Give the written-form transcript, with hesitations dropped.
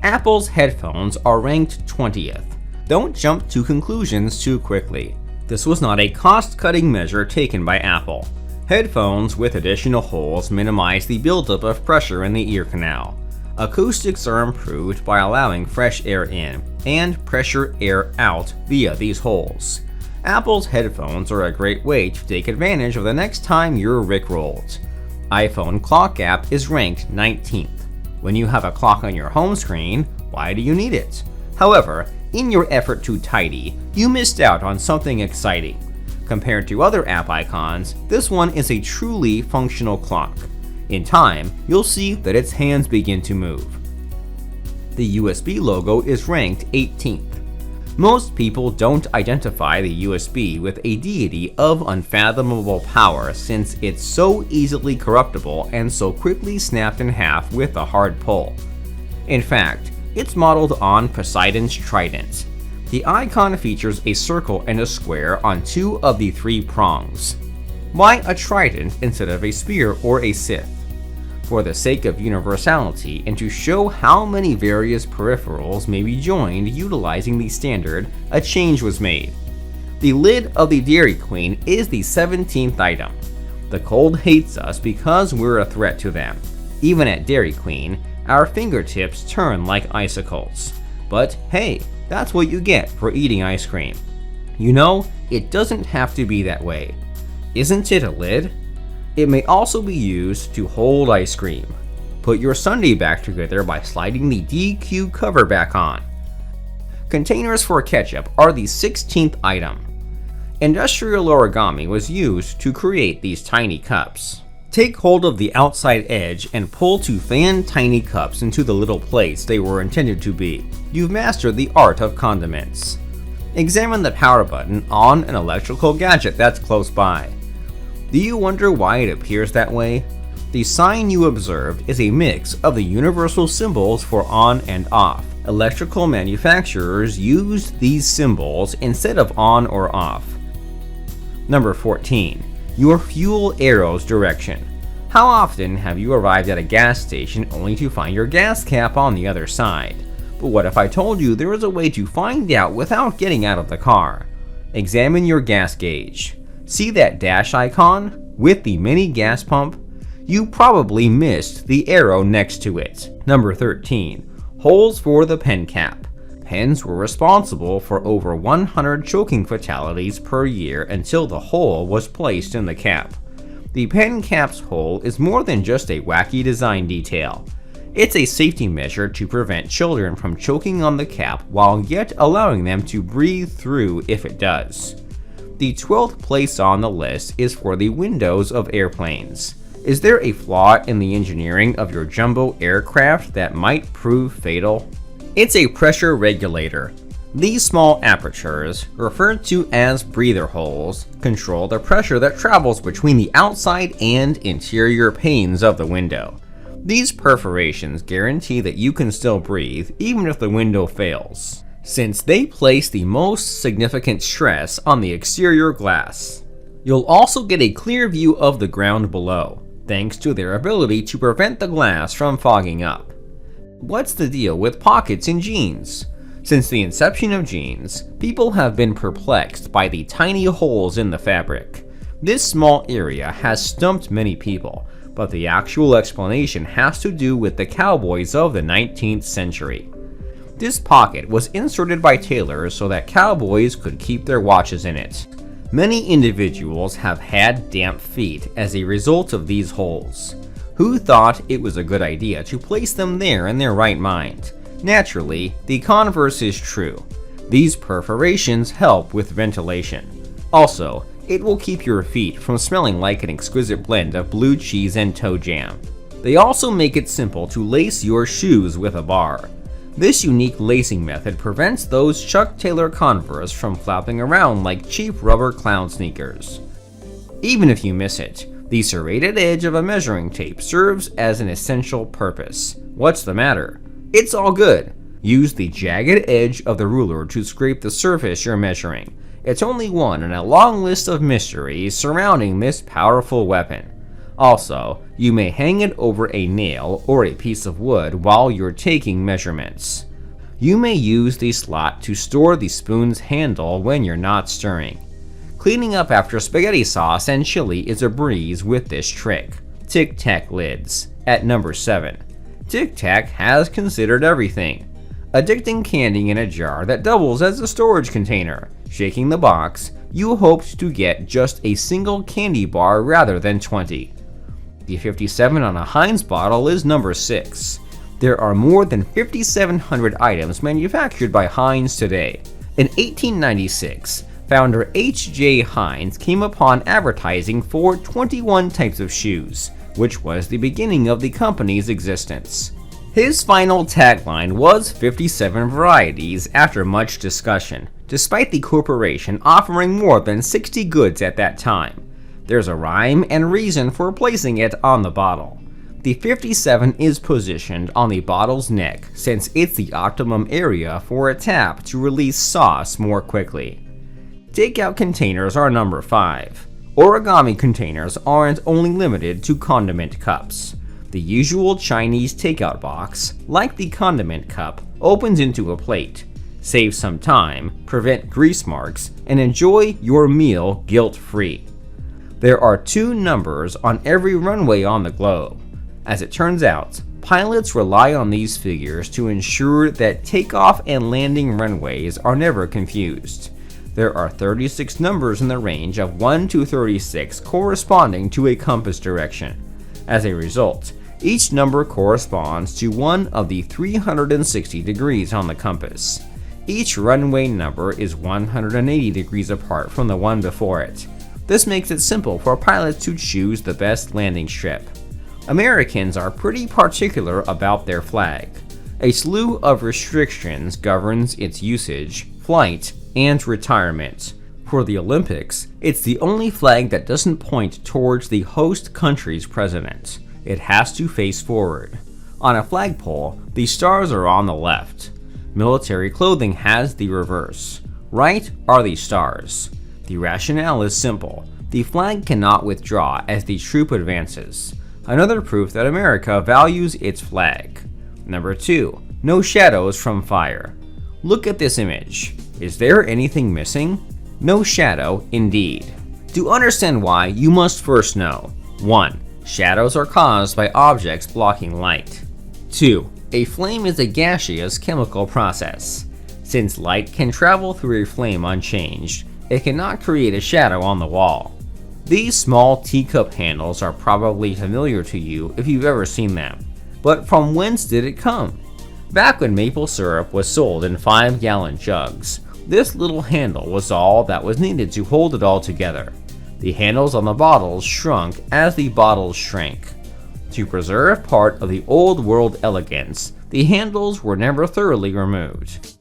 Apple's headphones are ranked 20th. Don't jump to conclusions too quickly. This was not a cost-cutting measure taken by Apple. Headphones with additional holes minimize the buildup of pressure in the ear canal. Acoustics are improved by allowing fresh air in and pressure air out via these holes. Apple's headphones are a great way to take advantage of the next time you're rickrolled. iPhone Clock app is ranked 19th. When you have a clock on your home screen, why do you need it? However, in your effort to tidy, you missed out on something exciting. Compared to other app icons, this one is a truly functional clock. In time, you'll see that its hands begin to move. The USB logo is ranked 18th. Most people don't identify the USB with a deity of unfathomable power since it's so easily corruptible and so quickly snapped in half with a hard pull. In fact, it's modeled on Poseidon's trident. The icon features a circle and a square on 2 of the 3 prongs. Why a trident instead of a spear or a scythe? For the sake of universality and to show how many various peripherals may be joined utilizing the standard, a change was made. The lid of the Dairy Queen is the 17th item. The cold hates us because we're a threat to them. Even at Dairy Queen, our fingertips turn like icicles. But hey, that's what you get for eating ice cream. You know, it doesn't have to be that way. Isn't it a lid? It may also be used to hold ice cream. Put your sundae back together by sliding the DQ cover back on. Containers for ketchup are the 16th item. Industrial origami was used to create these tiny cups. Take hold of the outside edge and pull to fan tiny cups into the little plates they were intended to be. You've mastered the art of condiments. Examine the power button on an electrical gadget that's close by. Do you wonder why it appears that way? The sign you observed is a mix of the universal symbols for on and off. Electrical manufacturers used these symbols instead of on or off. Number 14. Your fuel arrow's direction. How often have you arrived at a gas station only to find your gas cap on the other side? But what if I told you there was a way to find out without getting out of the car? Examine your gas gauge. See that dash icon with the mini gas pump? You probably missed the arrow next to it. Number 13. Holes for the pen cap. Pens were responsible for over 100 choking fatalities per year until the hole was placed in the cap. The pen cap's hole is more than just a wacky design detail. It's a safety measure to prevent children from choking on the cap while yet allowing them to breathe through if it does. The 12th place on the list is for the windows of airplanes. Is there a flaw in the engineering of your jumbo aircraft that might prove fatal? It's a pressure regulator. These small apertures, referred to as breather holes, control the pressure that travels between the outside and interior panes of the window. These perforations guarantee that you can still breathe even if the window fails, since they place the most significant stress on the exterior glass. You'll also get a clear view of the ground below, thanks to their ability to prevent the glass from fogging up. What's the deal with pockets in jeans? Since the inception of jeans, people have been perplexed by the tiny holes in the fabric. This small area has stumped many people, but the actual explanation has to do with the cowboys of the 19th century. This pocket was inserted by tailors so that cowboys could keep their watches in it. Many individuals have had damp feet as a result of these holes. Who thought it was a good idea to place them there in their right mind? Naturally, the converse is true. These perforations help with ventilation. Also, it will keep your feet from smelling like an exquisite blend of blue cheese and toe jam. They also make it simple to lace your shoes with a bar. This unique lacing method prevents those Chuck Taylor Converse from flapping around like cheap rubber clown sneakers. Even if you miss it, the serrated edge of a measuring tape serves as an essential purpose. What's the matter? It's all good. Use the jagged edge of the ruler to scrape the surface you're measuring. It's only one in a long list of mysteries surrounding this powerful weapon. Also, you may hang it over a nail or a piece of wood while you're taking measurements. You may use the slot to store the spoon's handle when you're not stirring. Cleaning up after spaghetti sauce and chili is a breeze with this trick. TICTAC lids. At number 7. TICTAC has considered everything. Addicting candy in a jar that doubles as a storage container. Shaking the box, you hoped to get just a single candy bar rather than 20. The 57 on a HEINZ bottle is number 6. There are more than 5,700 items manufactured by HEINZ today. In 1896, founder H.J. HEINZ came upon advertising for 21 types of shoes, which was the beginning of the company's existence. His final tagline was 57 varieties after much discussion, despite the corporation offering more than 60 goods at that time. There's a rhyme and reason for placing it on the bottle. The 57 is positioned on the bottle's neck since it's the optimum area for a tap to release sauce more quickly. Takeout containers are number 5. Origami containers aren't only limited to condiment cups. The usual Chinese takeout box, like the condiment cup, opens into a plate. Save some time, prevent grease marks, and enjoy your meal guilt-free. There are 2 numbers on every runway on the globe. As it turns out, pilots rely on these figures to ensure that takeoff and landing runways are never confused. There are 36 numbers in the range of 1 to 36 corresponding to a compass direction. As a result, each number corresponds to one of the 360 degrees on the compass. Each runway number is 180 degrees apart from the one before it. This makes it simple for pilots to choose the best landing strip. Americans are pretty particular about their flag. A slew of restrictions governs its usage, flight, and retirement. For the Olympics, it's the only flag that doesn't point towards the host country's president. It has to face forward. On a flagpole, the stars are on the left. Military clothing has the reverse. Right are the stars. The rationale is simple. The flag cannot withdraw as the troop advances. Another proof that America values its flag. Number 2. No shadows from fire. Look at this image. Is there anything missing? No shadow, indeed. To understand why, you must first know 1. Shadows are caused by objects blocking light. 2. A flame is a gaseous chemical process. Since light can travel through a flame unchanged, it cannot create a shadow on the wall. These small teacup handles are probably familiar to you if you've ever seen them. But from whence did it come? Back when maple syrup was sold in 5-gallon jugs, this little handle was all that was needed to hold it all together. The handles on the bottles shrunk as the bottles shrank. To preserve part of the old world elegance, the handles were never thoroughly removed.